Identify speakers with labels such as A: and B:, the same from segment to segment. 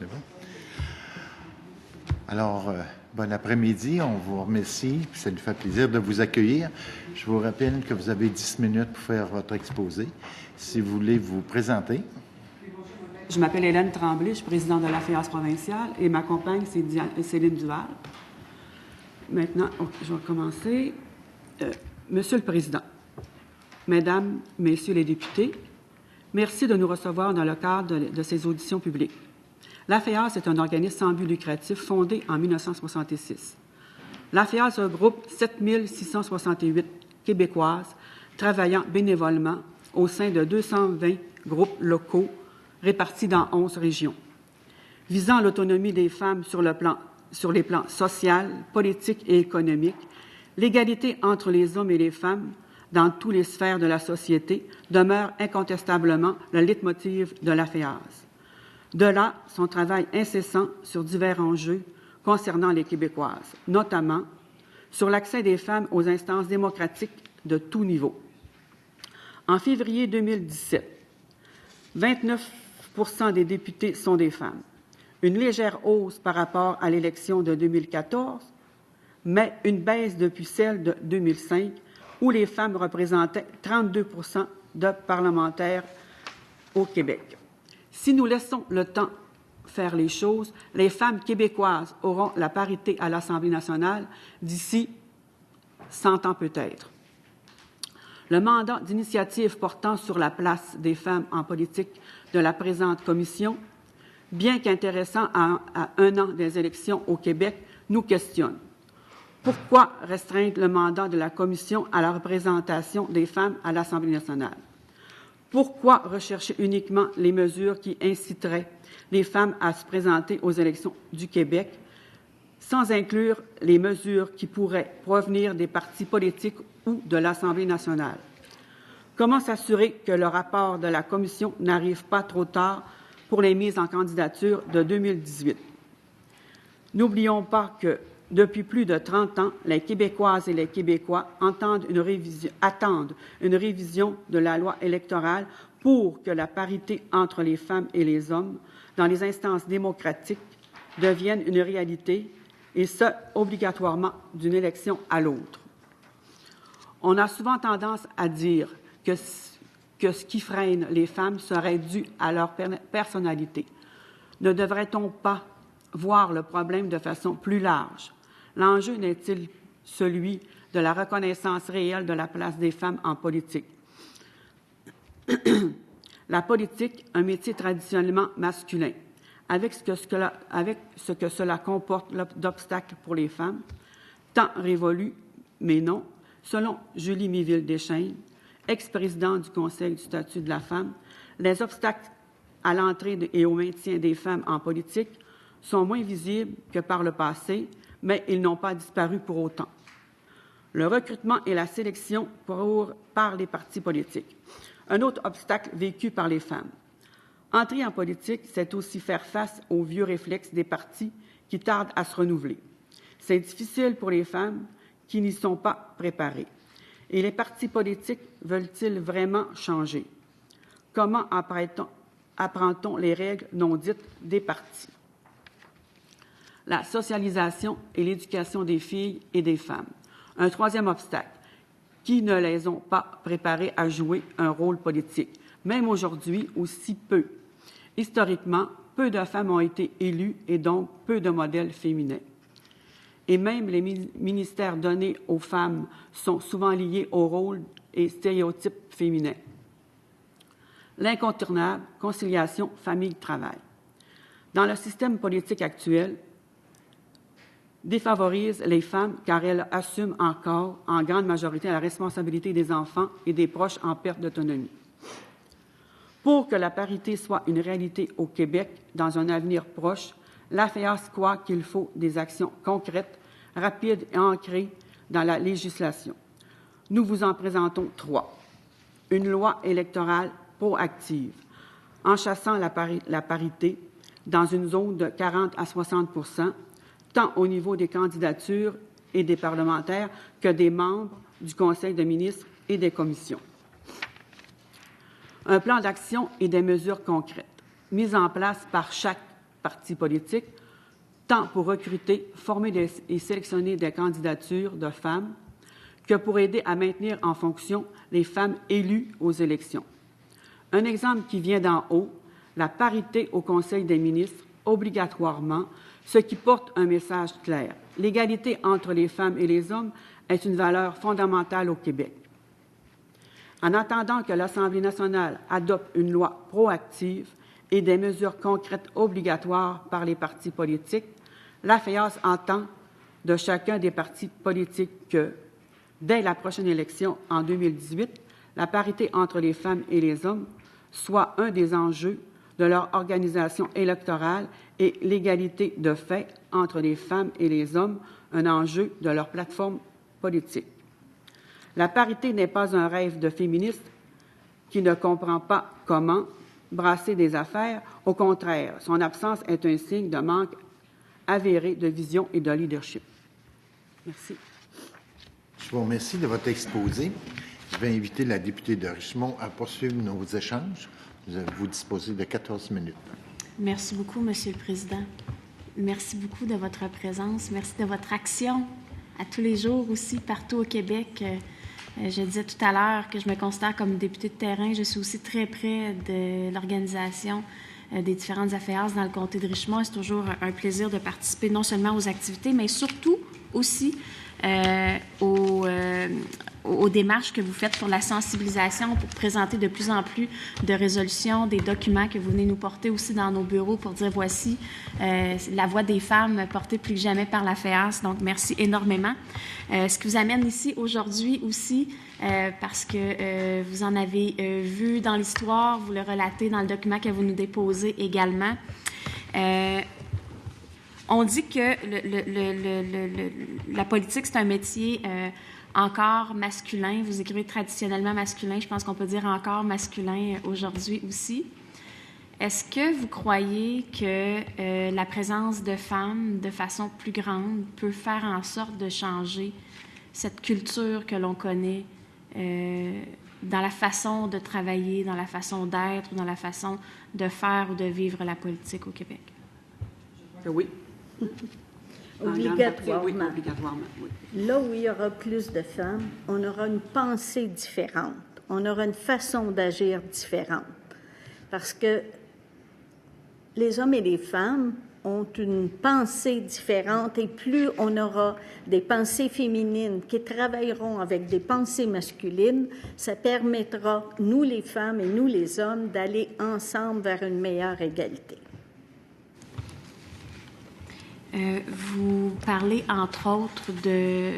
A: C'est bon? Alors, bon après-midi, on vous remercie, ça nous fait plaisir de vous accueillir. Je vous rappelle que vous avez 10 minutes pour faire votre exposé. Si vous voulez vous présenter.
B: Je m'appelle Hélène Tremblay, je suis présidente de la FEAS provinciale et ma compagne, c'est Céline Duval. Maintenant, je vais commencer. Monsieur le Président, Mesdames, Messieurs les députés, merci de nous recevoir dans le cadre de ces auditions publiques. La FEAS est un organisme sans but lucratif fondé en 1966. La FEAS regroupe 7 668 Québécoises travaillant bénévolement au sein de 220 groupes locaux répartis dans 11 régions. Visant l'autonomie des femmes sur les plans social, politique et économique, l'égalité entre les hommes et les femmes dans toutes les sphères de la société demeure incontestablement le leitmotiv de la FEAS. De là, son travail incessant sur divers enjeux concernant les Québécoises, notamment sur l'accès des femmes aux instances démocratiques de tout niveau. En février 2017, 29 des députés sont des femmes, une légère hausse par rapport à l'élection de 2014, mais une baisse depuis celle de 2005, où les femmes représentaient 32 de parlementaires au Québec. Si nous laissons le temps faire les choses, les femmes québécoises auront la parité à l'Assemblée nationale d'ici 100 ans peut-être. Le mandat d'initiative portant sur la place des femmes en politique de la présente commission, bien qu'intéressant à un an des élections au Québec, nous questionne. Pourquoi restreindre le mandat de la commission à la représentation des femmes à l'Assemblée nationale? Pourquoi rechercher uniquement les mesures qui inciteraient les femmes à se présenter aux élections du Québec, sans inclure les mesures qui pourraient provenir des partis politiques ou de l'Assemblée nationale? Comment s'assurer que le rapport de la commission n'arrive pas trop tard pour les mises en candidature de 2018? N'oublions pas que, depuis plus de 30 ans, les Québécoises et les Québécois attendent une révision de la loi électorale pour que la parité entre les femmes et les hommes dans les instances démocratiques devienne une réalité, et ce, obligatoirement d'une élection à l'autre. On a souvent tendance à dire que ce qui freine les femmes serait dû à leur personnalité. Ne devrait-on pas voir le problème de façon plus large? L'enjeu n'est-il celui de la reconnaissance réelle de la place des femmes en politique? La politique, un métier traditionnellement masculin, avec ce que cela comporte d'obstacles pour les femmes, tant révolus, mais non, selon Julie Méville-Deschênes, ex-présidente du Conseil du statut de la femme, les obstacles à l'entrée et au maintien des femmes en politique sont moins visibles que par le passé, mais ils n'ont pas disparu pour autant. Le recrutement et la sélection par les partis politiques. Un autre obstacle vécu par les femmes. Entrer en politique, c'est aussi faire face aux vieux réflexes des partis qui tardent à se renouveler. C'est difficile pour les femmes qui n'y sont pas préparées. Et les partis politiques veulent-ils vraiment changer? Comment apprend-on les règles non dites des partis? La socialisation et l'éducation des filles et des femmes. Un troisième obstacle, qui ne les ont pas préparées à jouer un rôle politique, même aujourd'hui aussi peu. Historiquement, peu de femmes ont été élues et donc peu de modèles féminins. Et même les ministères donnés aux femmes sont souvent liés aux rôles et stéréotypes féminins. L'incontournable, conciliation famille-travail. Dans le système politique actuel, défavorise les femmes car elles assument encore en grande majorité la responsabilité des enfants et des proches en perte d'autonomie. Pour que la parité soit une réalité au Québec dans un avenir proche, la FEAS croit qu'il faut des actions concrètes, rapides et ancrées dans la législation. Nous vous en présentons 3. Une loi électorale proactive, en chassant la parité dans une zone de 40 à 60 %, tant au niveau des candidatures et des parlementaires que des membres du Conseil de ministres et des commissions. Un plan d'action et des mesures concrètes, mises en place par chaque partis politiques, tant pour recruter, former et sélectionner des candidatures de femmes que pour aider à maintenir en fonction les femmes élues aux élections. Un exemple qui vient d'en haut, la parité au Conseil des ministres, obligatoirement, ce qui porte un message clair. L'égalité entre les femmes et les hommes est une valeur fondamentale au Québec. En attendant que l'Assemblée nationale adopte une loi proactive et des mesures concrètes obligatoires par les partis politiques, la FEAS entend de chacun des partis politiques que, dès la prochaine élection en 2018, la parité entre les femmes et les hommes soit un des enjeux de leur organisation électorale et l'égalité de fait entre les femmes et les hommes un enjeu de leur plateforme politique. La parité n'est pas un rêve de féministe qui ne comprend pas comment brasser des affaires. Au contraire, son absence est un signe de manque avéré de vision et de leadership. Merci.
A: Je vous remercie de votre exposé. Je vais inviter la députée de Richmond à poursuivre nos échanges. Vous disposez de 14 minutes.
C: Merci beaucoup, Monsieur le Président. Merci beaucoup de votre présence. Merci de votre action à tous les jours aussi, partout au Québec. Je disais tout à l'heure que je me considère comme députée de terrain. Je suis aussi très près de l'organisation des différentes AFEAS dans le comté de Richmond. C'est toujours un plaisir de participer non seulement aux activités, mais surtout aussi aux démarches que vous faites pour la sensibilisation, pour présenter de plus en plus de résolutions, des documents que vous venez nous porter aussi dans nos bureaux pour dire voici la voix des femmes portée plus que jamais par la FEAS. Donc, merci énormément. Ce qui vous amène ici aujourd'hui aussi, parce que vous en avez vu dans l'histoire, vous le relatez dans le document que vous nous déposez également. On dit que la politique, c'est un métier encore masculin. Vous écrivez traditionnellement masculin. Je pense qu'on peut dire encore masculin aujourd'hui aussi. Est-ce que vous croyez que la présence de femmes de façon plus grande peut faire en sorte de changer cette culture que l'on connaît dans la façon de travailler, dans la façon d'être, dans la façon de faire ou de vivre la politique au Québec?
B: Oui.
D: Obligatoirement.
B: Oui, obligatoirement, oui.
D: Là où il y aura plus de femmes, on aura une pensée différente, on aura une façon d'agir différente. Parce que les hommes et les femmes ont une pensée différente et plus on aura des pensées féminines qui travailleront avec des pensées masculines, ça permettra, nous les femmes et nous les hommes, d'aller ensemble vers une meilleure égalité.
C: Vous parlez, entre autres, de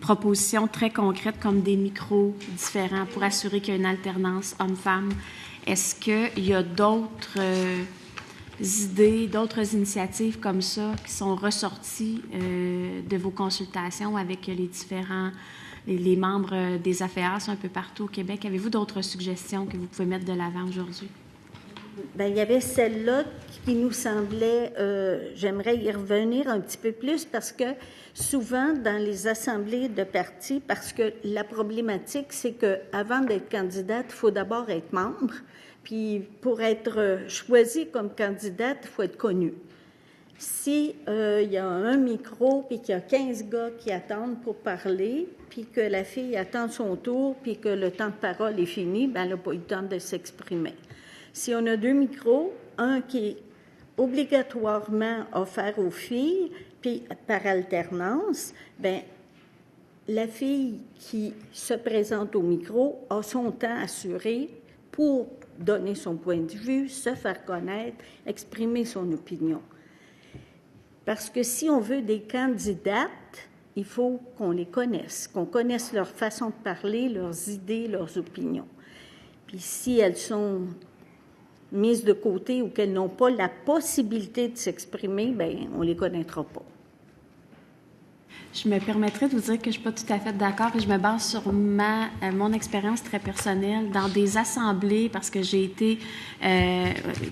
C: propositions très concrètes comme des micros différents pour assurer qu'il y a une alternance homme-femme. Est-ce qu'il y a d'autres idées, d'autres initiatives comme ça qui sont ressorties de vos consultations avec les différents, les membres des AFEAS un peu partout au Québec? Avez-vous d'autres suggestions que vous pouvez mettre de l'avant aujourd'hui?
D: Bien, il y avait celle-là qui nous semblait, j'aimerais y revenir un petit peu plus parce que souvent dans les assemblées de partis, parce que la problématique, c'est qu'avant d'être candidate, il faut d'abord être membre, puis pour être choisi comme candidate, il faut être connu. Si il y a un micro, puis qu'il y a 15 gars qui attendent pour parler, puis que la fille attend son tour, puis que le temps de parole est fini, bien, elle n'a pas eu le temps de s'exprimer. Si on a 2 micros, un qui est obligatoirement offert aux filles, puis par alternance, bien, la fille qui se présente au micro a son temps assuré pour donner son point de vue, se faire connaître, exprimer son opinion. Parce que si on veut des candidates, il faut qu'on les connaisse, qu'on connaisse leur façon de parler, leurs idées, leurs opinions. Puis si elles sont mises de côté ou qu'elles n'ont pas la possibilité de s'exprimer, bien, on ne les connaîtra pas.
C: Je me permettrais de vous dire que je ne suis pas tout à fait d'accord et je me base sur mon expérience très personnelle dans des assemblées parce que j'ai été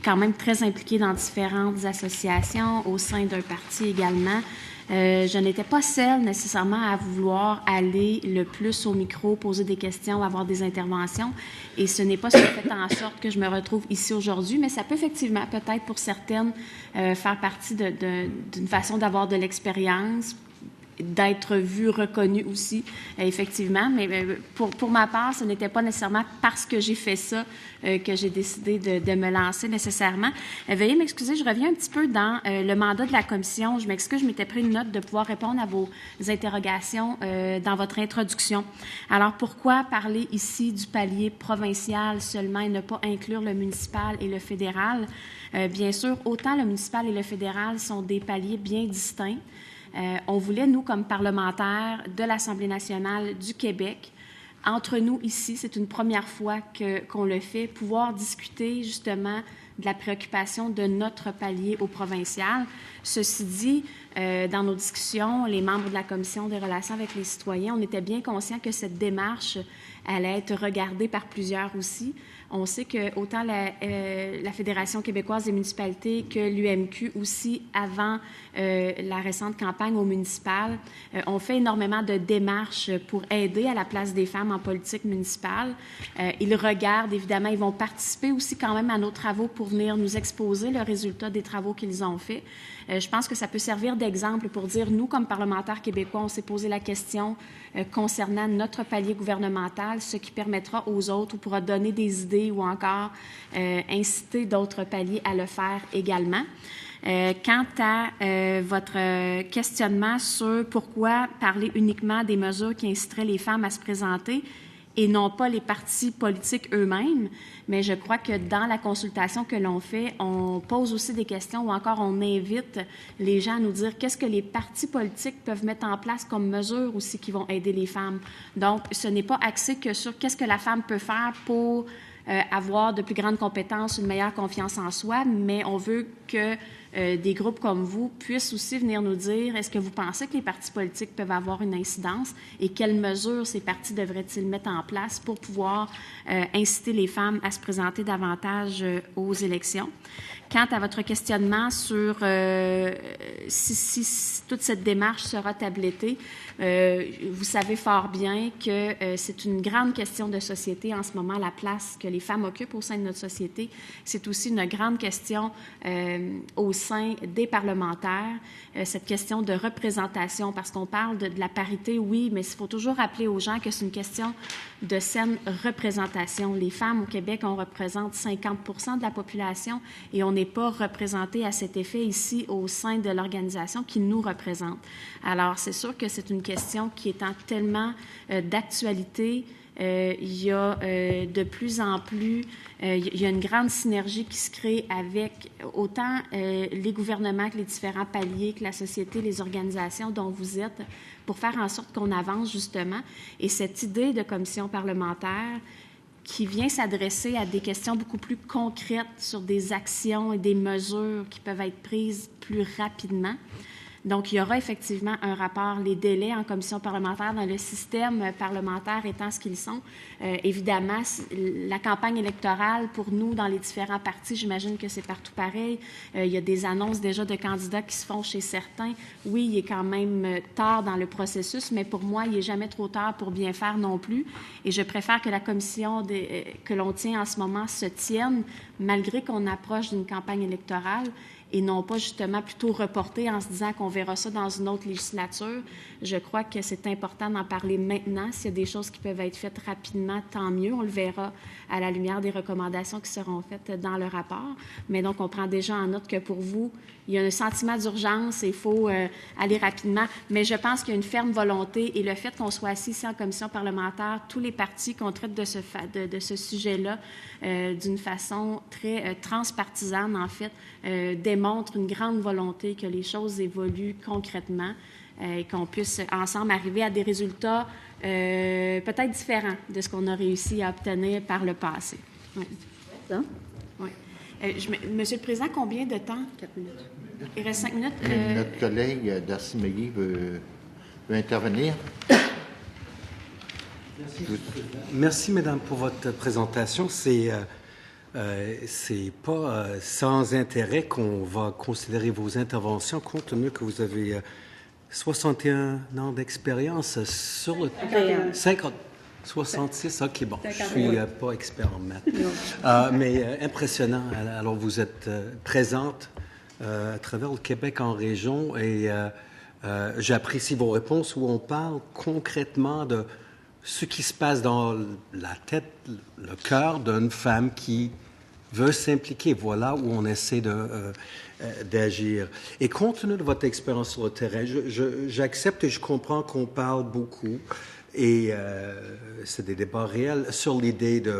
C: quand même très impliquée dans différentes associations au sein d'un parti également. Je n'étais pas seule nécessairement à vouloir aller le plus au micro, poser des questions, avoir des interventions. Et ce n'est pas ce qui fait en sorte que je me retrouve ici aujourd'hui, mais ça peut effectivement, peut-être pour certaines, faire partie d'une façon d'avoir de l'expérience, d'être vu, reconnu aussi, effectivement. Mais pour ma part, ce n'était pas nécessairement parce que j'ai fait ça que j'ai décidé de me lancer nécessairement. Veuillez m'excuser, je reviens un petit peu dans le mandat de la commission. Je m'excuse, je m'étais pris une note de pouvoir répondre à vos interrogations dans votre introduction. Alors, pourquoi parler ici du palier provincial seulement et ne pas inclure le municipal et le fédéral? Bien sûr, autant le municipal et le fédéral sont des paliers bien distincts. On voulait, nous, comme parlementaires de l'Assemblée nationale du Québec, entre nous ici, c'est une première fois qu'on le fait, pouvoir discuter justement de la préoccupation de notre palier au provincial. Ceci dit, dans nos discussions, les membres de la Commission des relations avec les citoyens, on était bien conscients que cette démarche allait être regardée par plusieurs aussi. On sait que autant la Fédération québécoise des municipalités que l'UMQ aussi, avant la récente campagne au municipal, ont fait énormément de démarches pour aider à la place des femmes en politique municipale. Ils regardent, évidemment, ils vont participer aussi quand même à nos travaux pour venir nous exposer le résultat des travaux qu'ils ont faits. Je pense que ça peut servir d'exemple pour dire, nous, comme parlementaires québécois, on s'est posé la question concernant notre palier gouvernemental, ce qui permettra aux autres ou pourra donner des idées ou encore inciter d'autres paliers à le faire également. Quant à votre questionnement sur pourquoi parler uniquement des mesures qui inciteraient les femmes à se présenter et non pas les partis politiques eux-mêmes, mais je crois que dans la consultation que l'on fait, on pose aussi des questions ou encore on invite les gens à nous dire qu'est-ce que les partis politiques peuvent mettre en place comme mesures aussi qui vont aider les femmes. Donc, ce n'est pas axé que sur qu'est-ce que la femme peut faire pour avoir de plus grandes compétences, une meilleure confiance en soi, mais on veut que des groupes comme vous puissent aussi venir nous dire est-ce que vous pensez que les partis politiques peuvent avoir une incidence et quelles mesures ces partis devraient-ils mettre en place pour pouvoir inciter les femmes à se présenter davantage aux élections. Quant à votre questionnement sur si toute cette démarche sera tablettée, vous savez fort bien que c'est une grande question de société en ce moment, la place que les femmes occupent au sein de notre société. C'est aussi une grande question au sein des parlementaires, cette question de représentation, parce qu'on parle de la parité, oui, mais il faut toujours rappeler aux gens que c'est une question de saine représentation. Les femmes au Québec, on représente 50% de la population et on n'est pas représenté à cet effet ici au sein de l'organisation qui nous représente. Alors, c'est sûr que c'est une question qui est tellement d'actualité. Il y a de plus en plus, il y a une grande synergie qui se crée avec autant les gouvernements que les différents paliers, que la société, les organisations dont vous êtes, pour faire en sorte qu'on avance justement. Et cette idée de commission parlementaire qui vient s'adresser à des questions beaucoup plus concrètes sur des actions et des mesures qui peuvent être prises plus rapidement. Donc, il y aura effectivement un rapport, les délais en commission parlementaire dans le système parlementaire étant ce qu'ils sont. Évidemment, la campagne électorale, pour nous, dans les différents partis, j'imagine que c'est partout pareil. Il y a des annonces déjà de candidats qui se font chez certains. Oui, il est quand même tard dans le processus, mais pour moi, il n'est jamais trop tard pour bien faire non plus. Et je préfère que la commission que l'on tient en ce moment se tienne, malgré qu'on approche d'une campagne électorale, et non pas justement plutôt reporter en se disant qu'on verra ça dans une autre législature. Je crois que c'est important d'en parler maintenant. S'il y a des choses qui peuvent être faites rapidement, tant mieux. On le verra à la lumière des recommandations qui seront faites dans le rapport. Mais donc, on prend déjà en note que pour vous, il y a un sentiment d'urgence et il faut aller rapidement. Mais je pense qu'il y a une ferme volonté et le fait qu'on soit assis ici en commission parlementaire, tous les partis qu'on traite de ce sujet-là d'une façon très transpartisane, en fait, démontre une grande volonté que les choses évoluent concrètement et qu'on puisse ensemble arriver à des résultats peut-être différents de ce qu'on a réussi à obtenir par le passé. Oui. Oui. Monsieur le Président, combien de temps? 4 minutes. Il reste 5 minutes.
A: Notre collègue Darcy Megui veut intervenir.
E: Merci, Madame, pour votre présentation. C'est pas sans intérêt qu'on va considérer vos interventions, compte tenu que vous avez 61 ans d'expérience sur le... 66, OK, bon, je ne suis pas expert en maths. Mais impressionnant. Alors, vous êtes présente à travers le Québec en région et j'apprécie vos réponses où on parle concrètement de ce qui se passe dans la tête, le cœur d'une femme qui veut s'impliquer. Voilà où on essaie d'agir. Et compte tenu de votre expérience sur le terrain, j'accepte et je comprends qu'on parle beaucoup, et c'est des débats réels, sur l'idée de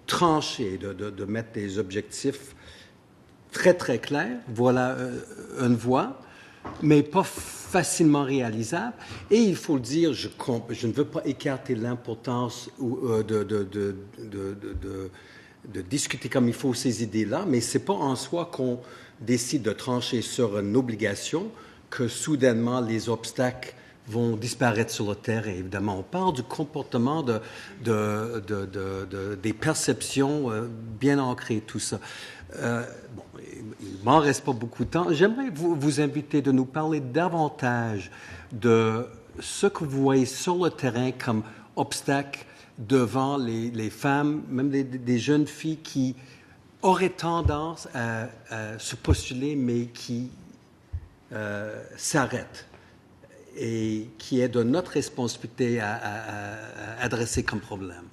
E: trancher, de mettre des objectifs très, très clairs. Voilà une voie, mais pas facilement réalisable. Et il faut le dire, je ne veux pas écarter l'importance de discuter comme il faut ces idées-là, mais ce n'est pas en soi qu'on décide de trancher sur une obligation que soudainement les obstacles vont disparaître sur le terrain. Évidemment, on parle du comportement, des perceptions bien ancrées, tout ça. Bon, il ne m'en reste pas beaucoup de temps. J'aimerais vous inviter de nous parler davantage de ce que vous voyez sur le terrain comme obstacle devant les femmes, même des jeunes filles qui auraient tendance à se postuler, mais qui s'arrêtent et qui est de notre responsabilité à adresser comme problème.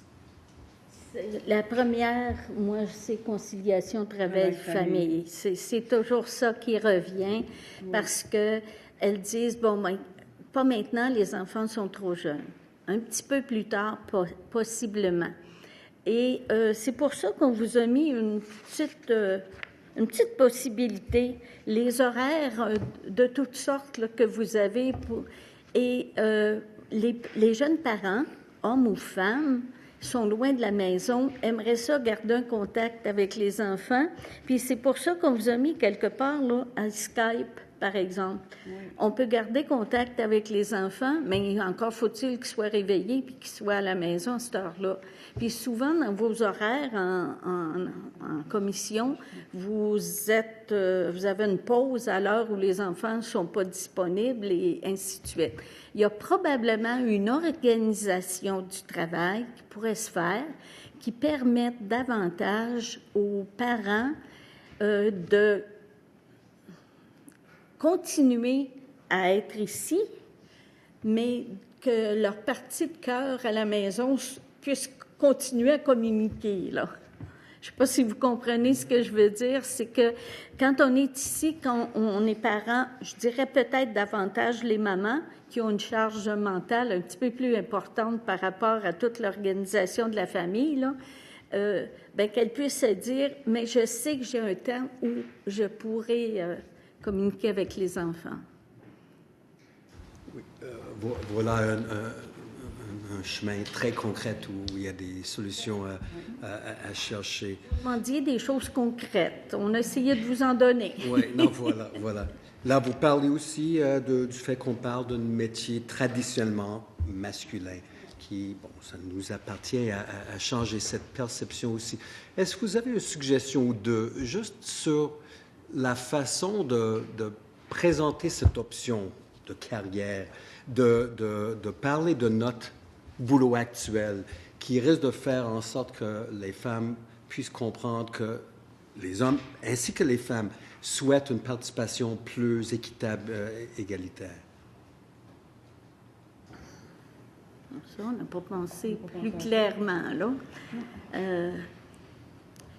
D: La première, moi, c'est conciliation travail-famille. C'est toujours ça qui revient parce qu'elles disent, bon, ben, pas maintenant, les enfants sont trop jeunes. Un petit peu plus tard, possiblement. Et c'est pour ça qu'on vous a mis une petite possibilité. Les horaires de toutes sortes là, que vous avez et les jeunes parents, hommes ou femmes, sont loin de la maison, aimeraient ça garder un contact avec les enfants. Puis c'est pour ça qu'on vous a mis quelque part là, à Skype, par exemple. Oui. On peut garder contact avec les enfants, mais encore faut-il qu'ils soient réveillés puis qu'ils soient à la maison à cette heure-là. Puis souvent, dans vos horaires en commission, vous avez une pause à l'heure où les enfants ne sont pas disponibles et ainsi de suite. Il y a probablement une organisation du travail qui pourrait se faire, qui permette davantage aux parents de continuer à être ici, mais que leur partie de cœur à la maison puisse continuer à communiquer, là. Je ne sais pas si vous comprenez ce que je veux dire, c'est que quand on est ici, quand on est parents, je dirais peut-être davantage les mamans qui ont une charge mentale un petit peu plus importante par rapport à toute l'organisation de la famille, là, bien, qu'elles puissent se dire, mais je sais que j'ai un temps où je pourrais communiquer avec les enfants.
E: Oui, voilà un chemin très concret où il y a des solutions à chercher.
D: Vous demandiez des choses concrètes. On a essayé de vous en donner.
E: Oui, non, voilà. Là, vous parlez aussi du fait qu'on parle d'un métier traditionnellement masculin qui, bon, ça nous appartient à changer cette perception aussi. Est-ce que vous avez une suggestion ou deux, juste sur la façon de présenter cette option de carrière, de parler de notre boulot actuel, qui risque de faire en sorte que les femmes puissent comprendre que les hommes, ainsi que les femmes, souhaitent une participation plus équitable, égalitaire?
D: Ça, on n'a pas pensé plus clairement, là. Je ne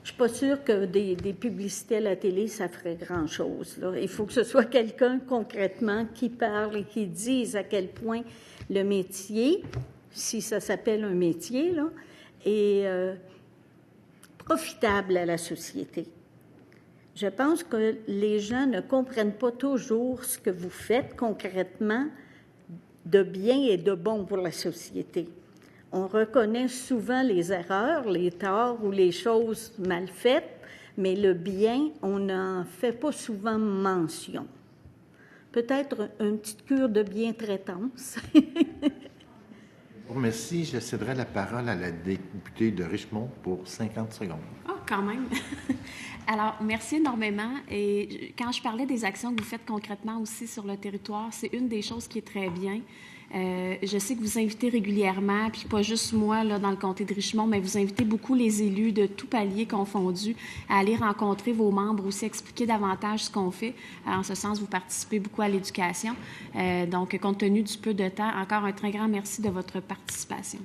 D: suis pas sûre que des publicités à la télé, ça ferait grand-chose, là. Il faut que ce soit quelqu'un, concrètement, qui parle et qui dise à quel point le métier, si ça s'appelle un métier, là, est profitable à la société. Je pense que les gens ne comprennent pas toujours ce que vous faites concrètement de bien et de bon pour la société. On reconnaît souvent les erreurs, les torts ou les choses mal faites, mais le bien, on n'en fait pas souvent mention. Peut-être une petite cure de bien-traitance.
A: Merci. Je céderai la parole à la députée de Richmond pour 50 secondes.
B: Ah,
C: quand même. Alors, merci énormément. Et quand je parlais des actions que vous faites concrètement aussi sur le territoire, c'est une des choses qui est très bien. Je sais que vous invitez régulièrement, puis pas juste moi là, dans le comté de Richemont, mais vous invitez beaucoup les élus de tout palier confondus à aller rencontrer vos membres, aussi expliquer davantage ce qu'on fait. En ce sens, vous participez beaucoup à l'éducation. Donc, compte tenu du peu de temps, encore un très grand merci de votre participation.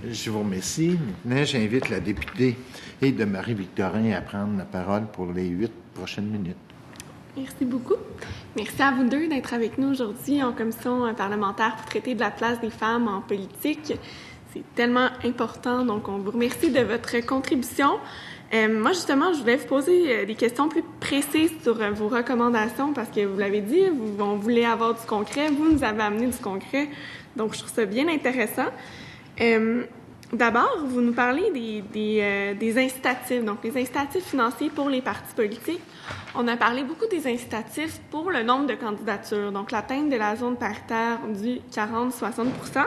A: Je vous remercie. Maintenant, j'invite la députée de Marie-Victorin à prendre la parole pour les 8 prochaines minutes.
F: Merci beaucoup. Merci à vous deux d'être avec nous aujourd'hui en commission parlementaire pour traiter de la place des femmes en politique. C'est tellement important, donc on vous remercie de votre contribution. Moi, justement, je voulais vous poser des questions plus précises sur vos recommandations parce que vous l'avez dit, on voulait avoir du concret, vous nous avez amené du concret, donc je trouve ça bien intéressant. D'abord, vous nous parlez des incitatifs, donc les incitatifs financiers pour les partis politiques. On a parlé beaucoup des incitatifs pour le nombre de candidatures, donc l'atteinte de la zone paritaire du 40-60 %.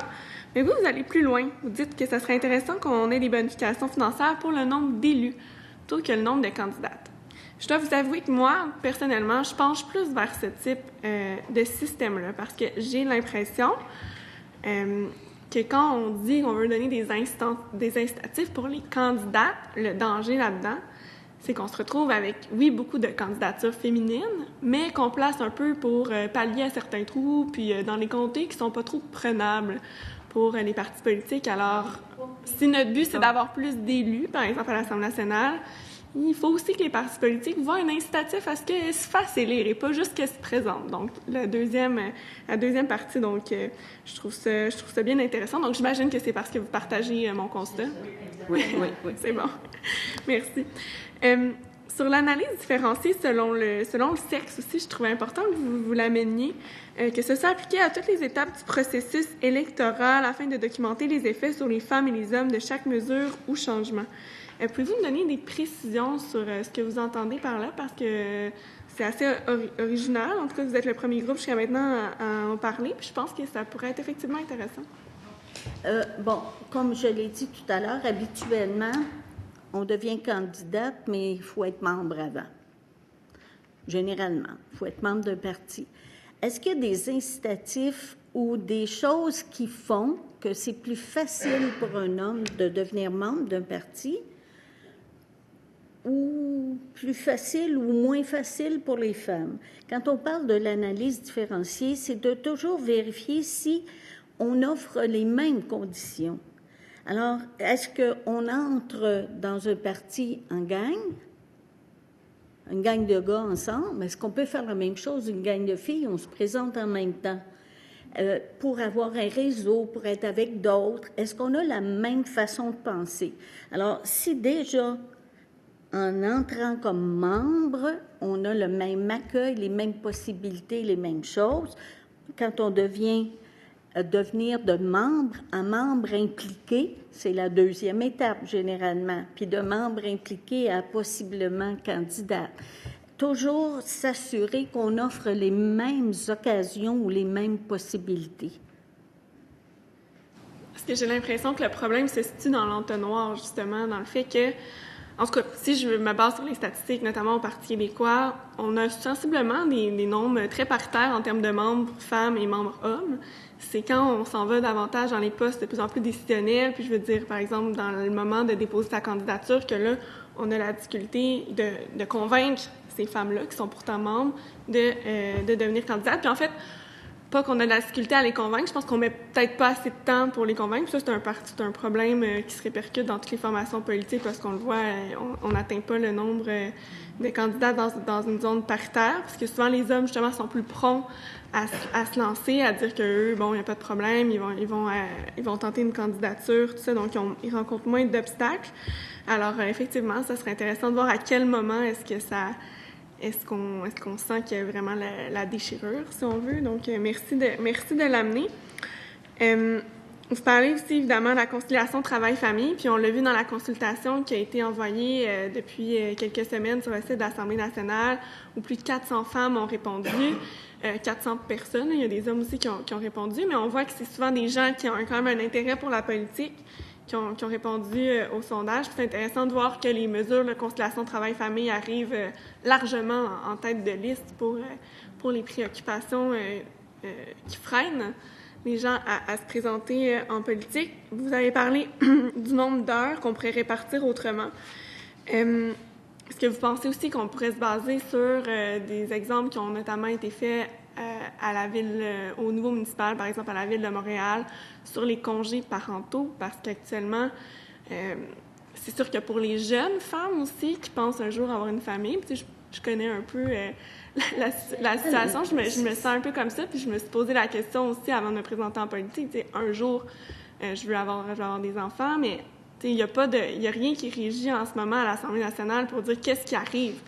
F: Mais vous allez plus loin. Vous dites que ce serait intéressant qu'on ait des bonifications financières pour le nombre d'élus plutôt que le nombre de candidates. Je dois vous avouer que moi, personnellement, je penche plus vers ce type de système-là parce que j'ai l'impression que quand on dit qu'on veut donner des incitatifs pour les candidates, le danger là-dedans, c'est qu'on se retrouve avec, oui, beaucoup de candidatures féminines, mais qu'on place un peu pour pallier à certains trous, puis dans les comtés qui sont pas trop prenables pour les partis politiques. Alors, si notre but, c'est d'avoir plus d'élus, par exemple à l'Assemblée nationale, il faut aussi que les partis politiques voient un incitatif à ce qu'ils se fassent élire et pas juste qu'ils se présentent. Donc, la deuxième partie, donc, je trouve ça bien intéressant. Donc, j'imagine que c'est parce que vous partagez mon constat.
B: Oui.
F: C'est bon. Merci. Sur l'analyse différenciée selon le sexe aussi, je trouvais important que vous l'ameniez, que ce soit appliqué à toutes les étapes du processus électoral afin de documenter les effets sur les femmes et les hommes de chaque mesure ou changement. Pouvez-vous me donner des précisions sur ce que vous entendez par là? Parce que c'est assez original. En tout cas, vous êtes le premier groupe jusqu'à maintenant à en parler. Puis je pense que ça pourrait être effectivement intéressant.
D: Bon, comme je l'ai dit tout à l'heure, habituellement, on devient candidate, mais il faut être membre avant. Généralement, il faut être membre d'un parti. Est-ce qu'il y a des incitatifs ou des choses qui font que c'est plus facile pour un homme de devenir membre d'un parti ou plus facile ou moins facile pour les femmes? Quand on parle de l'analyse différenciée, c'est de toujours vérifier si on offre les mêmes conditions. Alors, est-ce qu'on entre dans un parti en gang, une gang de gars ensemble? Est-ce qu'on peut faire la même chose, une gang de filles? On se présente en même temps. Pour avoir un réseau, pour être avec d'autres, est-ce qu'on a la même façon de penser? Alors, si déjà, en entrant comme membre, on a le même accueil, les mêmes possibilités, les mêmes choses, quand on devenir de membre à membre impliqué, c'est la deuxième étape généralement, puis de membre impliqué à possiblement candidat. Toujours s'assurer qu'on offre les mêmes occasions ou les mêmes possibilités.
F: Parce que j'ai l'impression que le problème se situe dans l'entonnoir, justement, dans le fait que, en tout cas, si je me base sur les statistiques, notamment au Parti québécois, on a sensiblement des nombres très paritaires en termes de membres femmes et membres hommes. C'est quand on s'en va davantage dans les postes de plus en plus décisionnels, puis je veux dire, par exemple, dans le moment de déposer sa candidature, que là, on a la difficulté de convaincre ces femmes-là, qui sont pourtant membres, de devenir candidates. Puis en fait, pas qu'on a de la difficulté à les convaincre, je pense qu'on met peut-être pas assez de temps pour les convaincre. Puis ça, c'est un problème qui se répercute dans toutes les formations politiques parce qu'on le voit, on n'atteint pas le nombre de candidats dans une zone paritaire, parce que souvent les hommes, justement, sont plus prompts à se lancer, à dire qu'eux, bon, il n'y a pas de problème, ils vont tenter une candidature, tout ça, donc ils rencontrent moins d'obstacles. Alors, effectivement, ça serait intéressant de voir à quel moment est-ce qu'on sent qu'il y a vraiment la déchirure, si on veut. Donc, merci de l'amener. Vous parlez aussi, évidemment, de la conciliation travail-famille, puis on l'a vu dans la consultation qui a été envoyée depuis quelques semaines sur le site de l'Assemblée nationale, où plus de 400 femmes ont répondu, 400 personnes. Il y a des hommes aussi qui ont répondu, mais on voit que c'est souvent des gens qui ont quand même un intérêt pour la politique, qui ont répondu au sondage. C'est intéressant de voir que les mesures de conciliation travail-famille arrivent largement en tête de liste pour les préoccupations qui freinent les gens à se présenter en politique. Vous avez parlé du nombre d'heures qu'on pourrait répartir autrement. Est-ce que vous pensez aussi qu'on pourrait se baser sur des exemples qui ont notamment été faits à la ville, au niveau municipal, par exemple à la ville de Montréal, sur les congés parentaux, parce qu'actuellement, c'est sûr que pour les jeunes femmes aussi qui pensent un jour avoir une famille, tu sais, je connais un peu la situation, je me sens un peu comme ça, puis je me suis posé la question aussi avant de me présenter en politique, tu sais, un jour, je veux avoir des enfants, mais il n'y a rien qui régit en ce moment à l'Assemblée nationale pour dire qu'est-ce qui arrive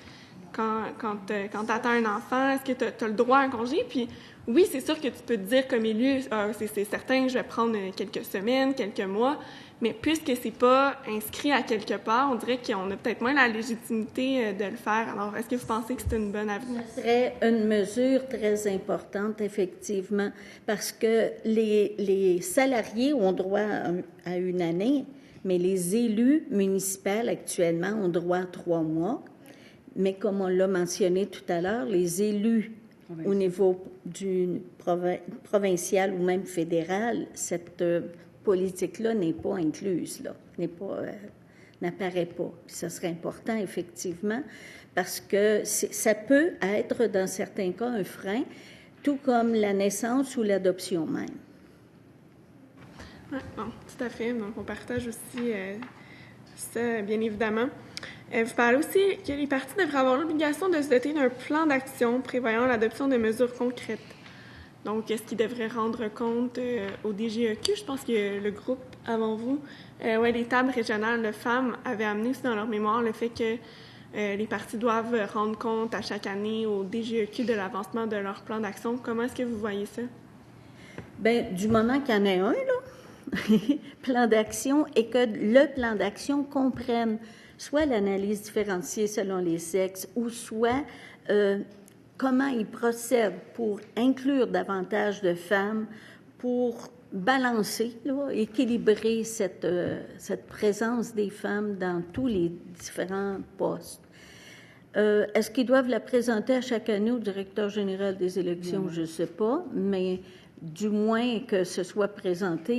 F: quand tu attends un enfant, est-ce que tu as le droit à un congé? Puis oui, c'est sûr que tu peux te dire comme élu, c'est certain que je vais prendre quelques semaines, quelques mois, mais puisque c'est pas inscrit à quelque part, on dirait qu'on a peut-être moins la légitimité de le faire. Alors, est-ce que vous pensez que c'est une bonne avenue?
D: Ce serait une mesure très importante, effectivement, parce que les salariés ont droit à une année, mais les élus municipaux actuellement ont droit à 3 mois. Mais comme on l'a mentionné tout à l'heure, les élus au niveau du provincial ou même fédéral, cette politique-là n'est pas incluse, là, n'apparaît pas. Puis ça serait important, effectivement, parce que ça peut être, dans certains cas, un frein, tout comme la naissance ou l'adoption même.
F: Oui, bon, tout à fait. Donc, on partage aussi ça, bien évidemment. Vous parlez aussi que les partis devraient avoir l'obligation de se doter d'un plan d'action prévoyant l'adoption de mesures concrètes. Donc, est-ce qu'ils devraient rendre compte au DGEQ? Je pense que le groupe avant vous, les tables régionales de femmes avaient amené aussi dans leur mémoire le fait que les partis doivent rendre compte à chaque année au DGEQ de l'avancement de leur plan d'action. Comment est-ce que vous voyez ça?
D: Bien, du moment qu'il y en a un, là, plan d'action, et que le plan d'action comprenne soit l'analyse différenciée selon les sexes, ou soit comment ils procèdent pour inclure davantage de femmes, pour balancer, là, équilibrer cette présence des femmes dans tous les différents postes. Est-ce qu'ils doivent la présenter à chaque année au directeur général des élections? Je ne sais pas, mais du moins que ce soit présenté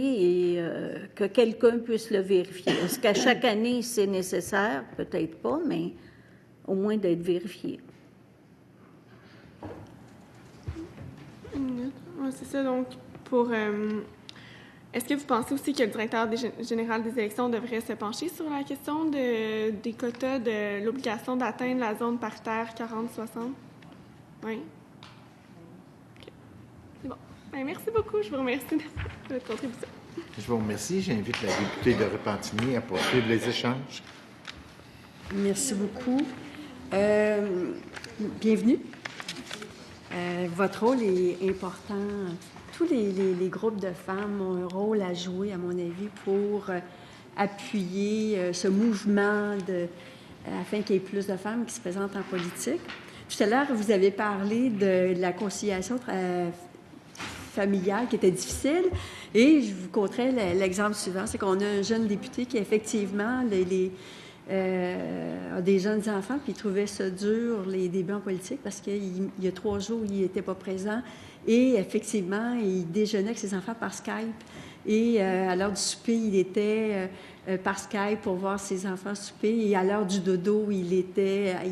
D: et que quelqu'un puisse le vérifier. Est-ce qu'à chaque année, c'est nécessaire? Peut-être pas, mais au moins d'être vérifié.
F: Oui, c'est ça. Donc, est-ce que vous pensez aussi que le directeur général des élections devrait se pencher sur la question des quotas, de l'obligation d'atteindre la zone paritaire 40-60? Oui. OK. C'est bon. Bien, merci beaucoup. Je vous remercie de votre contribution.
A: Je vous remercie. J'invite la députée de Repentigny à poursuivre les échanges.
G: Merci beaucoup. Bienvenue. Votre rôle est important. Tous les groupes de femmes ont un rôle à jouer, à mon avis, pour appuyer ce mouvement afin qu'il y ait plus de femmes qui se présentent en politique. Tout à l'heure, vous avez parlé de la conciliation familiale qui était difficile, et je vous conterai l'exemple suivant, c'est qu'on a un jeune député qui, effectivement, a des jeunes enfants, puis il trouvait ça dur, les débuts en politique, parce qu'il y a 3 jours, il n'était pas présent. Et effectivement, il déjeunait avec ses enfants par Skype. Et à l'heure du souper, il était par Skype pour voir ses enfants souper. Et à l'heure du dodo, il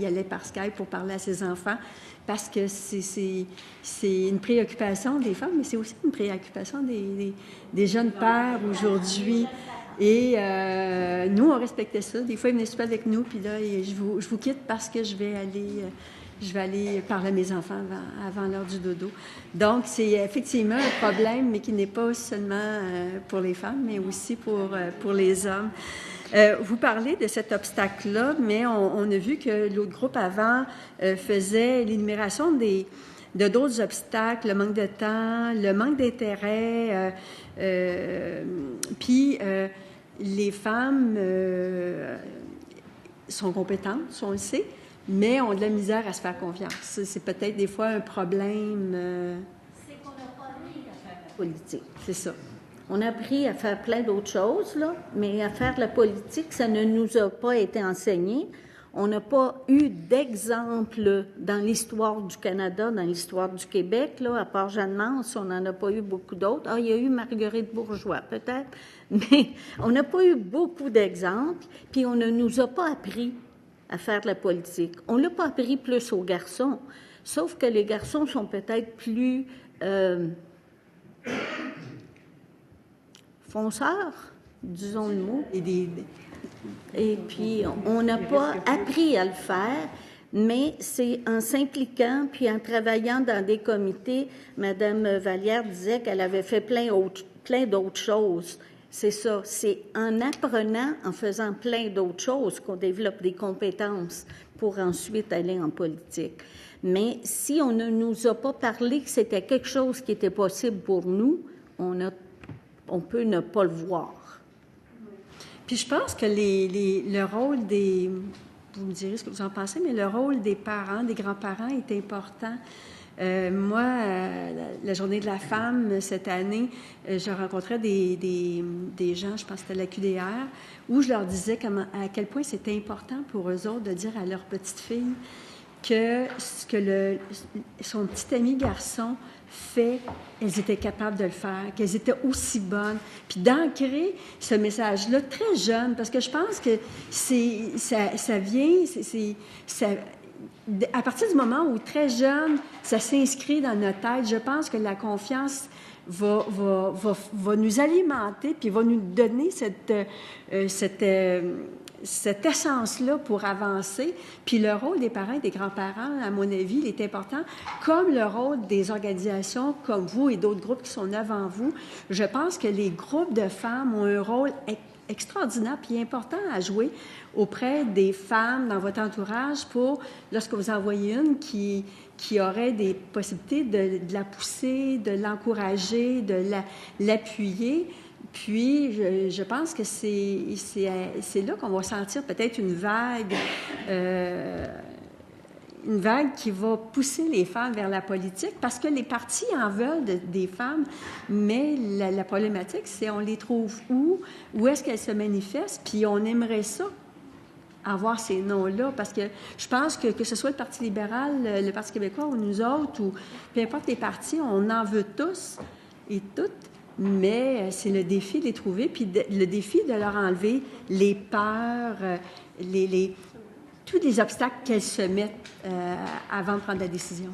G: allait par Skype pour parler à ses enfants. Parce que c'est une préoccupation des femmes, mais c'est aussi une préoccupation des jeunes pères aujourd'hui. Et nous, on respectait ça. Des fois, ils venaient souper avec nous, puis là, je vous quitte parce que je vais aller parler à mes enfants avant l'heure du dodo. Donc, c'est effectivement un problème, mais qui n'est pas seulement pour les femmes, mais aussi pour les hommes. Vous parlez de cet obstacle-là, mais on a vu que l'autre groupe avant faisait l'énumération de d'autres obstacles, le manque de temps, le manque d'intérêt, puis les femmes sont compétentes, on le sait, mais ont de la misère à se faire confiance. C'est peut-être des fois un problème.
D: C'est qu'on n'a pas envie de faire politique.
G: C'est ça.
D: On a appris à faire plein d'autres choses, là, mais à faire de la politique, ça ne nous a pas été enseigné. On n'a pas eu d'exemple dans l'histoire du Canada, dans l'histoire du Québec, là, à part Jeanne Mance, on n'en a pas eu beaucoup d'autres. Ah, il y a eu Marguerite Bourgeois, peut-être, mais on n'a pas eu beaucoup d'exemples, puis on ne nous a pas appris à faire de la politique. On ne l'a pas appris plus aux garçons, sauf que les garçons sont peut-être plus fonceurs, disons le mot. Et puis, on n'a pas appris à le faire, mais c'est en s'impliquant, puis en travaillant dans des comités. Mme Vallière disait qu'elle avait fait plein d'autres choses. C'est ça, c'est en apprenant, en faisant plein d'autres choses qu'on développe des compétences pour ensuite aller en politique. Mais si on ne nous a pas parlé que c'était quelque chose qui était possible pour nous, on peut ne pas le voir.
G: Puis je pense que le rôle des... Vous me direz ce que vous en pensez, mais le rôle des parents, des grands-parents est important. Moi, la Journée de la femme, cette année, je rencontrais des gens, je pense que c'était la QDR, où je leur disais à quel point c'était important pour eux autres de dire à leur petite fille que ce que son petit ami garçon fait, elles étaient capables de le faire, qu'elles étaient aussi bonnes, puis d'ancrer ce message-là très jeune, parce que je pense que ça vient, à partir du moment où très jeune, ça s'inscrit dans notre tête, je pense que la confiance va nous alimenter, puis va nous donner cette essence-là pour avancer. Puis le rôle des parents et des grands-parents, à mon avis, il est important, comme le rôle des organisations comme vous et d'autres groupes qui sont avant vous. Je pense que les groupes de femmes ont un rôle extraordinaire puis important à jouer auprès des femmes dans votre entourage pour, lorsque vous en voyez une qui aurait des possibilités de la pousser, de l'encourager, de l'appuyer. Puis, je pense que c'est là qu'on va sentir peut-être une vague qui va pousser les femmes vers la politique, parce que les partis en veulent des femmes, mais la problématique, c'est on les trouve où est-ce qu'elles se manifestent, puis on aimerait ça, avoir ces noms-là, parce que je pense que ce soit le Parti libéral, le Parti québécois ou nous autres, ou peu importe les partis, on en veut tous et toutes. Mais c'est le défi de les trouver, puis le défi de leur enlever les peurs, tous les obstacles qu'elles se mettent avant de prendre la décision.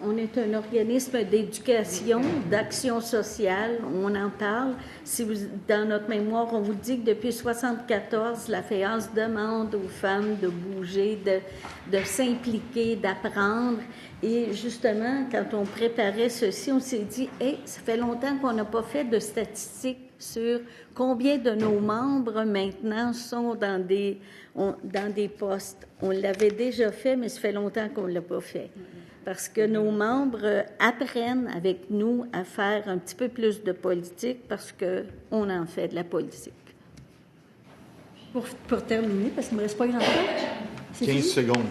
D: On est un organisme d'éducation, d'action sociale, on en parle. Dans notre mémoire, on vous dit que depuis 1974, la FEAS demande aux femmes de bouger, de s'impliquer, d'apprendre. Et justement, quand on préparait ceci, on s'est dit, hey, ça fait longtemps qu'on n'a pas fait de statistiques sur combien de nos membres maintenant sont dans des postes. On l'avait déjà fait, mais ça fait longtemps qu'on ne l'a pas fait. Parce que nos membres apprennent avec nous à faire un petit peu plus de politique parce qu'on en fait de la politique.
G: Pour terminer, parce qu'il ne me reste pas grand-chose.
A: 15 secondes.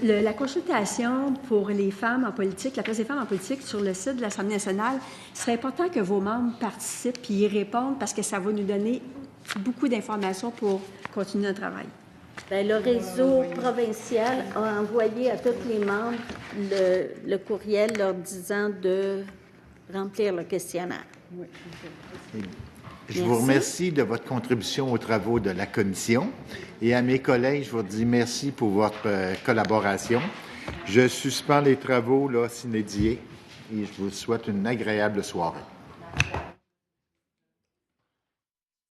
G: La consultation pour les femmes en politique, la place des femmes en politique sur le site de l'Assemblée nationale, il serait important que vos membres participent et y répondent parce que ça va nous donner beaucoup d'informations pour continuer notre travail.
D: Bien, le réseau provincial a envoyé à tous les membres le courriel leur disant de remplir le questionnaire.
A: Oui. Je vous remercie de votre contribution aux travaux de la commission et à mes collègues, je vous dis merci pour votre collaboration. Je suspends les travaux sine die et je vous souhaite une agréable soirée.